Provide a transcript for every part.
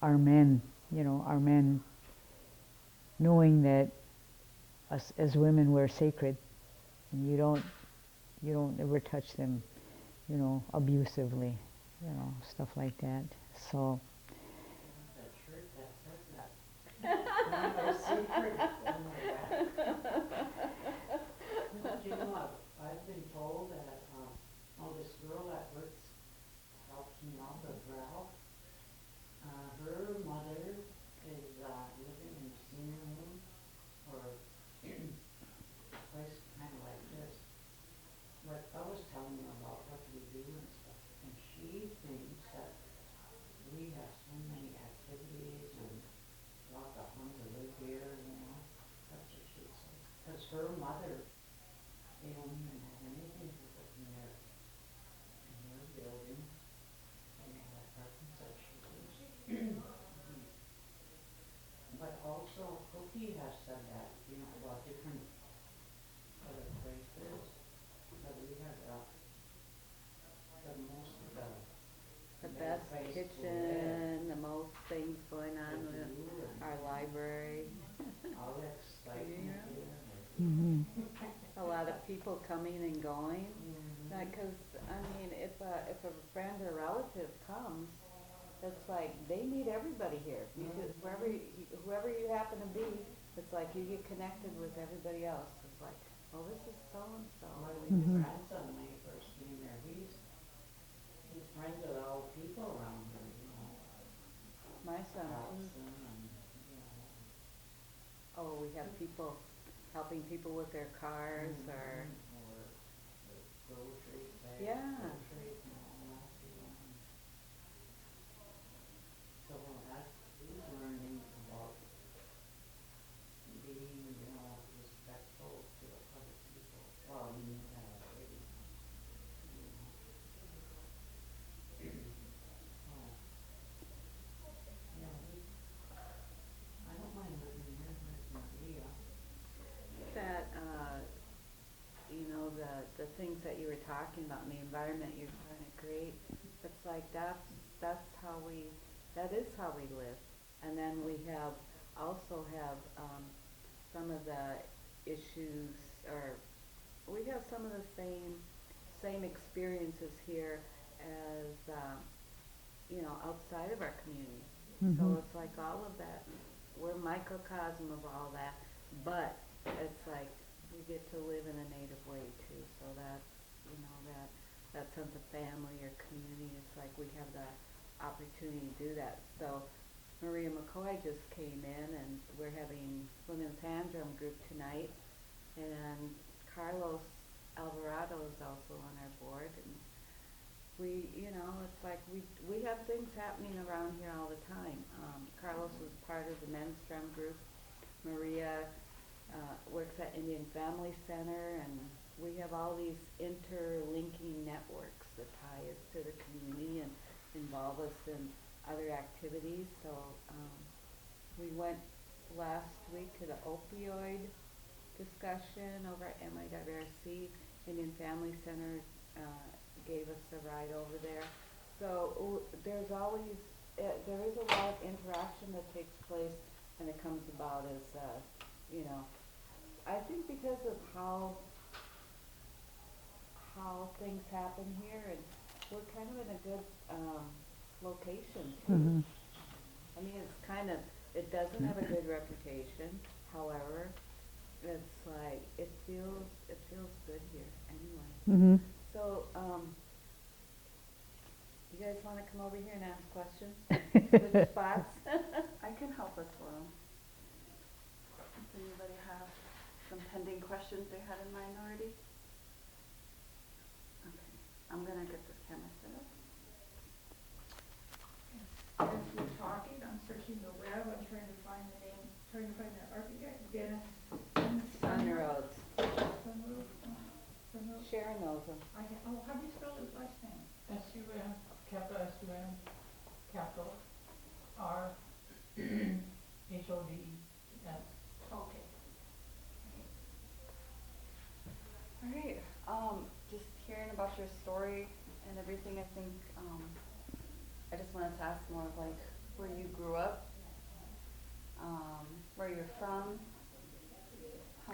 our men, our men knowing that us as women we're sacred, and you don't ever touch them, abusively, stuff like that. So That shirt that says that. My secret. Oh my God. But I've been told that, this girl that helps me out, the gal, her mother is, living in a senior home or a place kind of like this. Like I was telling her about what we do and stuff, and she thinks that we have so many activities and lots of fun to live here. That's what she said. Because her mother, they don't even have anything to put in their building. They have that parking that she lives. But also Cookie has said that, about different other places, that we have the most The better best place to live. kitchen, the most things going on To with do and our library. all that excitement Yeah. here. mhm, A lot of people coming and going. Mhm. Because if a friend or relative comes, it's like they meet everybody here. Because whoever you happen to be, it's like you get connected with everybody else. It's like, oh, this is so and so. My mhm, grandson, when he first came there, he's friends with all the people around here. My son too. Allison and. Oh, we have people helping people with their cars or Or the groceries, yeah. groceries and all that. So he's learning about being, respectful to other people. Well, he knew that already. Oh, yeah, I don't mind living here with Maria. That the things that you were talking about and the environment you're trying to create, it's like that is how we live. And then we have also have some of the issues, or we have some of the same experiences here as outside of our community. So mhm, it's like all of that. We're a microcosm of all that, but it's like we get to live in a native way too. So that's that sense of family or community. It's like we have the opportunity to do that. So Maria McCoy just came in, and we're having Women's Hand Drum Group tonight, and Carlos Alvarado is also on our board, and it's like we have things happening around here all the time. Carlos was part of the men's drum group. Maria works at Indian Family Center, and we have all these interlinking networks that tie us to the community and involve us in other activities. So we went last week to the opioid discussion over at MIWRC. Indian Family Center gave us a ride over there. So there is a lot of interaction that takes place, and it comes about as I think because of how things happen here, and we're kind of in a good location too. mhm, I mean, it doesn't have a good reputation. However, it's like it feels good here anyway. mhm. So, you guys want to come over here and ask questions? Switch spots? I can help us for them. Does anybody have some pending questions they had in mind already? Okay, I'm gonna get this camera set up. As we're talking, I'm searching the web, I'm trying to find the name, trying to find the architect, Dennis Sunroads. Sunroof. Sunroof. Sharon knows them. How do you spell his last name? SUM, capital SUM, capital R HODES. Okay. Alright, just hearing about your story and everything, I think, I just wanted to ask more of like where you grew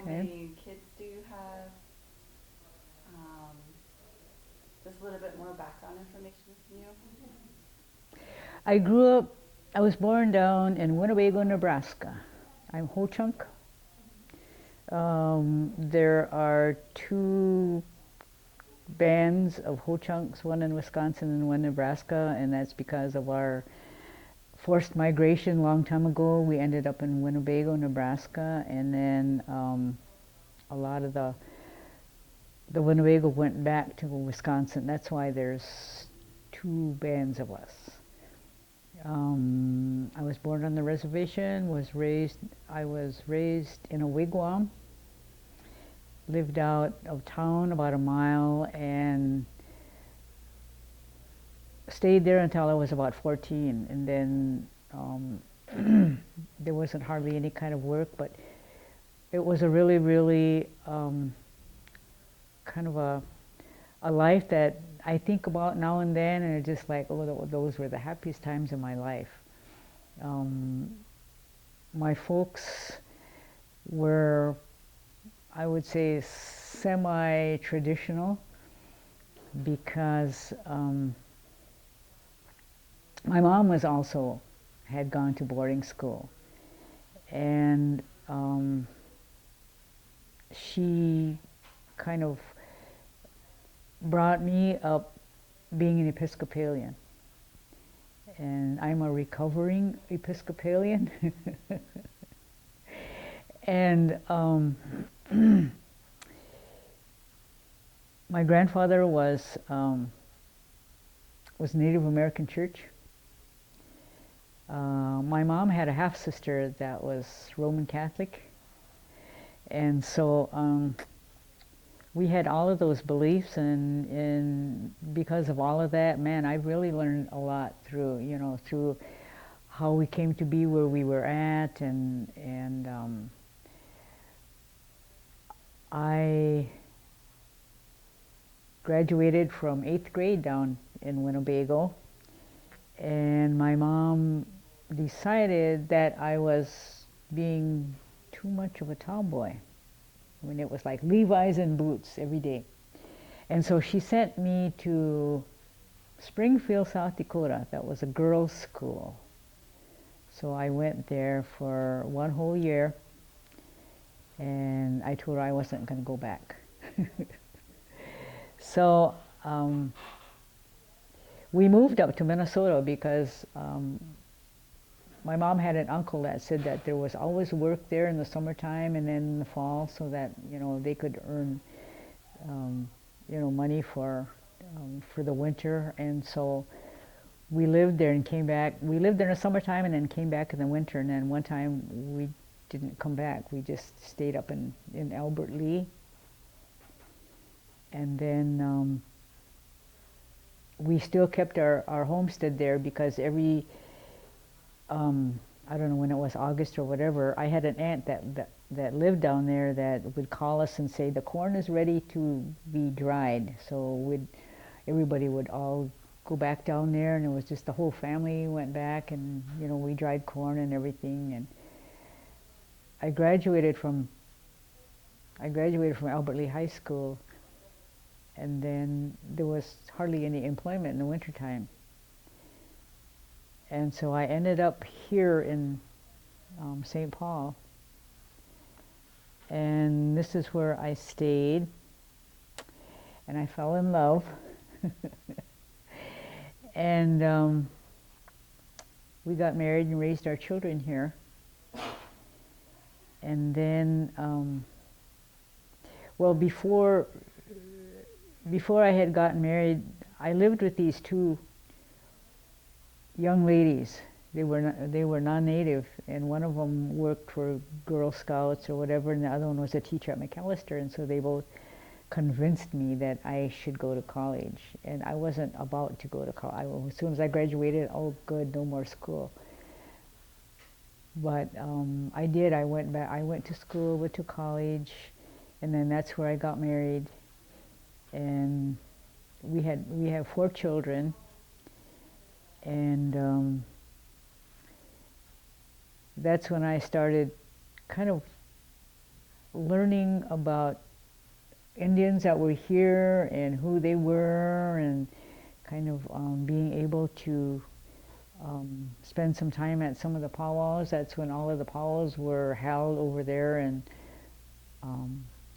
Okay. many kids do you have? Just a little bit more background information from you. I was born down in Winnebago, Nebraska. I'm Ho-Chunk. There are two bands of Ho-Chunks, one in Wisconsin and one in Nebraska, and that's because of our forced migration a long time ago. We ended up in Winnebago, Nebraska, and then a lot of the Winnebago went back to Wisconsin. That's why there's two bands of us. I was born on the reservation. I was raised in a wigwam. Lived out of town about a mile and stayed there until I was about 14. And then there wasn't hardly any kind of work, but it was a really, really kind of a life that I think about now and then, and it's just like, oh, those were the happiest times in my life. My folks were, I would say, semi-traditional because my mom was also had gone to boarding school, and she kind of brought me up being an Episcopalian, and I'm a recovering Episcopalian. And my grandfather was Native American Church. My mom had a half sister that was Roman Catholic, and so we had all of those beliefs, and because of all of that, man, I really learned a lot through how we came to be where we were at, and I graduated from 8th grade down in Winnebago, and my mom decided that I was being too much of a tomboy. I mean, it was like Levi's and boots every day. And so she sent me to Springfield, South Dakota. That was a girls' school. So I went there for 1 whole year, and I told her I wasn't going to go back. So we moved up to Minnesota because my mom had an uncle that said that there was always work there in the summertime and then in the fall, so that they could earn money for the winter. And so we lived there and came back. We lived there in the summertime and then came back in the winter. And then one time we didn't come back. We just stayed up in Albert Lee. And then we still kept our homestead there because every I don't know when it was, August or whatever, I had an aunt that lived down there that would call us and say the corn is ready to be dried. So everybody would all go back down there, and it was just the whole family went back, and we dried corn and everything. And I graduated from Albert Lee High School, and then there was hardly any employment in the wintertime. And so I ended up here in St. Paul, and this is where I stayed, and I fell in love. And we got married and raised our children here. And then, before I had gotten married, I lived with these two young ladies. They were non-native, and one of them worked for Girl Scouts or whatever, and the other one was a teacher at McAllister. And so they both convinced me that I should go to college, and I wasn't about to go to college. As soon as I graduated, oh good, no more school. But I did. I went back. I went to school, went to college, and then that's where I got married. And we have 4 children, and that's when I started kind of learning about Indians that were here and who they were, and kind of being able to spend some time at some of the powwows. That's when all of the powwows were held over there in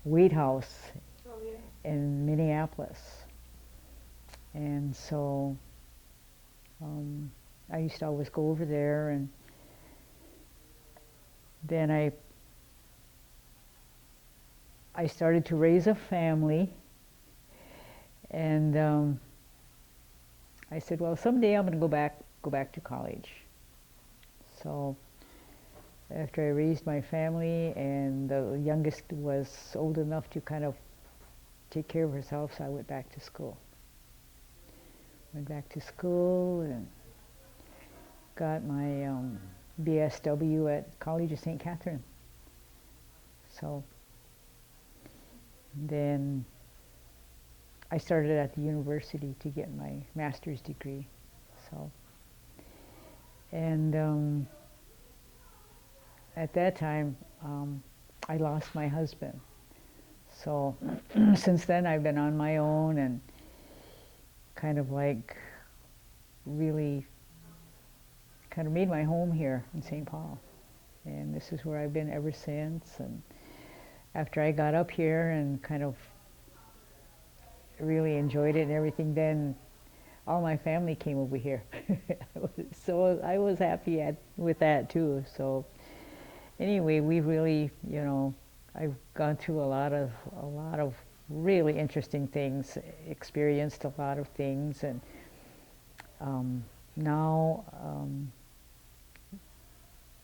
Wade House Oh, yeah. in Minneapolis. And so I used to always go over there, and then I started to raise a family, and I said, well, someday I'm going to go back to college. So after I raised my family, and the youngest was old enough to kind of take care of herself, so I went back to school. Went back to school and got my BSW at College of St. Catherine. So then I started at the university to get my master's degree. So, and at that time, I lost my husband. So since then I've been on my own and kind of like really kind of made my home here in St. Paul. And this is where I've been ever since. And after I got up here and kind of really enjoyed it and everything, then all my family came over here. So I was happy with that too. So anyway, we really, you know, I've gone through a lot of really interesting things, experienced a lot of things, and now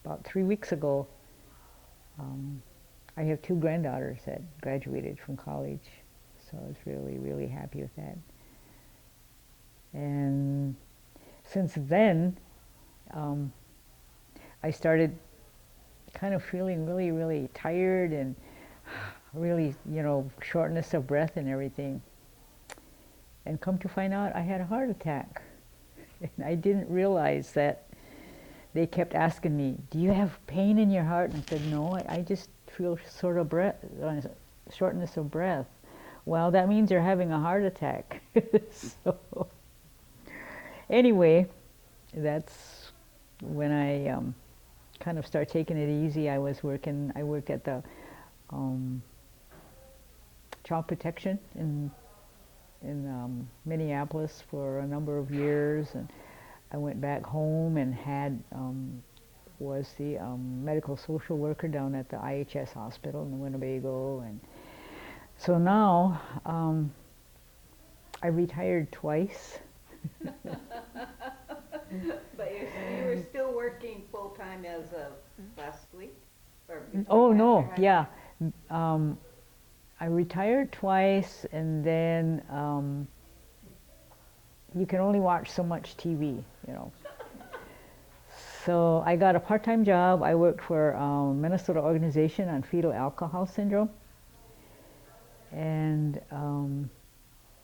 about 3 weeks ago, I have 2 granddaughters that graduated from college, so I was really, really happy with that. And since then, I started kind of feeling really, really tired and really, you know, shortness of breath and everything. And come to find out, I had a heart attack. And I didn't realize that. They kept asking me, do you have pain in your heart? And I said, no, I just feel sort of shortness of breath. Well, that means you're having a heart attack. So anyway, that's when I kind of started taking it easy. I worked at the child protection in Minneapolis for a number of years, and I went back home and was the medical social worker down at the IHS hospital in Winnebago. And so now I retired twice. But you were still working full-time as of last week? Or Oh, before no, after yeah. I retired twice, and then you can only watch so much TV, you know. So I got a part-time job. I worked for a Minnesota organization on fetal alcohol syndrome. And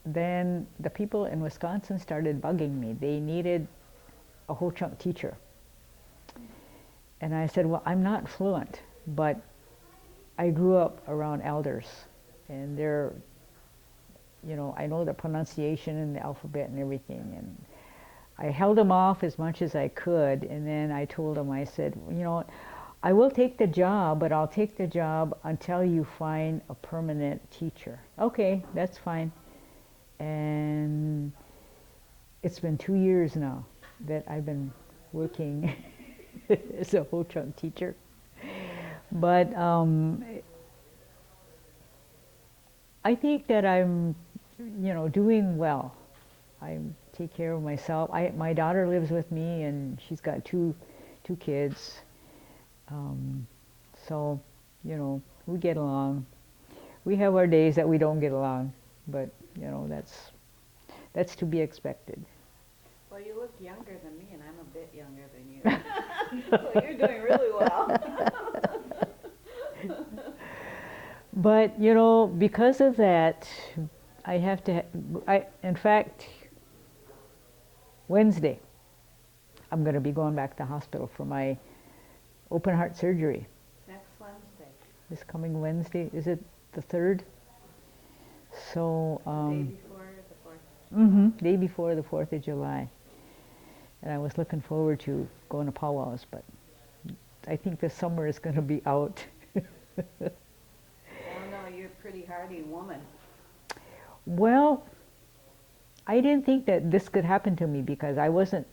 then the people in Wisconsin started bugging me. They needed a whole chunk teacher. And I said, well, I'm not fluent, but I grew up around elders, and they're, you know, I know the pronunciation and the alphabet and everything. And I held them off as much as I could, and then I told them, I said, you know, I will take the job, but I'll take the job until you find a permanent teacher. Okay, that's fine. And it's been 2 years now that I've been working as a whole chunk teacher. But I think that I'm, you know, doing well. I take care of myself. My daughter lives with me, and she's got two kids. So, you know, we get along. We have our days that we don't get along, but you know, that's to be expected. Well, you look younger than me, and I'm a bit younger than you. So you're doing really well. But you know, because of that, I have to. In fact, Wednesday, I'm going to be going back to the hospital for my open heart surgery. Next Wednesday. this coming Wednesday. Is it the 3rd? So, Day before the 4th. day before the 4th of July. And I was looking forward to going to powwows, but I think the summer is going to be out. I don't know, you're a pretty hardy woman. Well, I didn't think that this could happen to me because I wasn't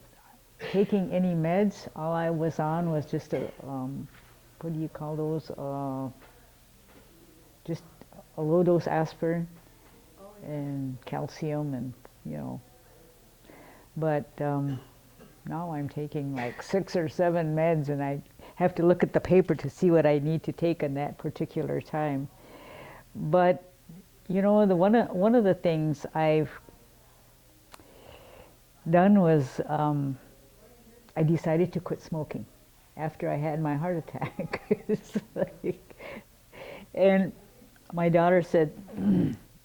taking any meds. All I was on was just a, what do you call those? Just a low dose aspirin and calcium and, you know. But now I'm taking like 6 or 7 meds and I have to look at the paper to see what I need to take in that particular time. But, you know, one of the things I've done was I decided to quit smoking after I had my heart attack. It's like, and my daughter said,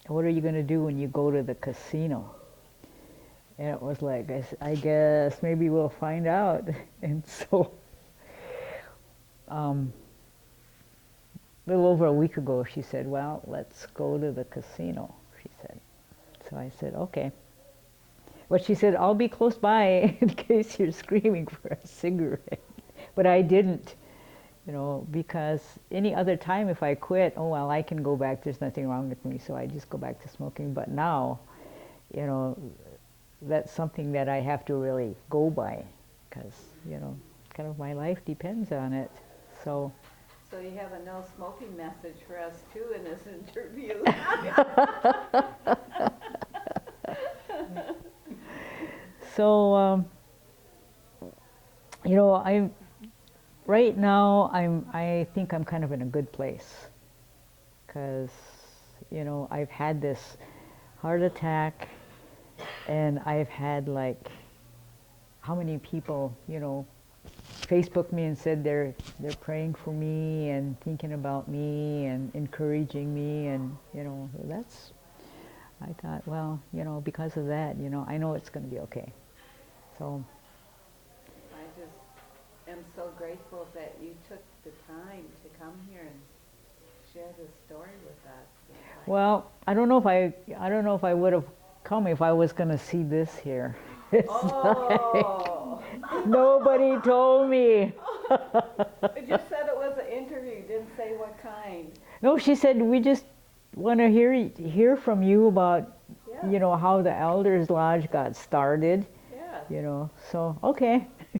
what are you going to do when you go to the casino? And it was like, I guess maybe we'll find out. And so, a little over a week ago, she said, well, let's go to the casino, she said. So I said, okay. But she said, I'll be close by in case you're screaming for a cigarette. But I didn't, you know, because any other time if I quit, oh, well, I can go back. There's nothing wrong with me. So I just go back to smoking. But now, you know, that's something that I have to really go by because, you know, kind of my life depends on it. So. So you have a no smoking message for us too in this interview. So, you know, right now I think I'm kind of in a good place because, you know, I've had this heart attack and I've had like, how many people, you know, Facebook me and said they're praying for me and thinking about me and encouraging me, and you know, I thought, well, you know, because of that, you know, I know it's going to be okay. So I just am so grateful that you took the time to come here and share this story with us. well, I don't know if I would have come if I was going to see this here. It's Oh! like, nobody told me. It just said it was an interview, didn't say what kind. No, she said, we just want to hear from you about, Yeah. you know, how the Elders Lodge got started, Yeah. you know. So, okay.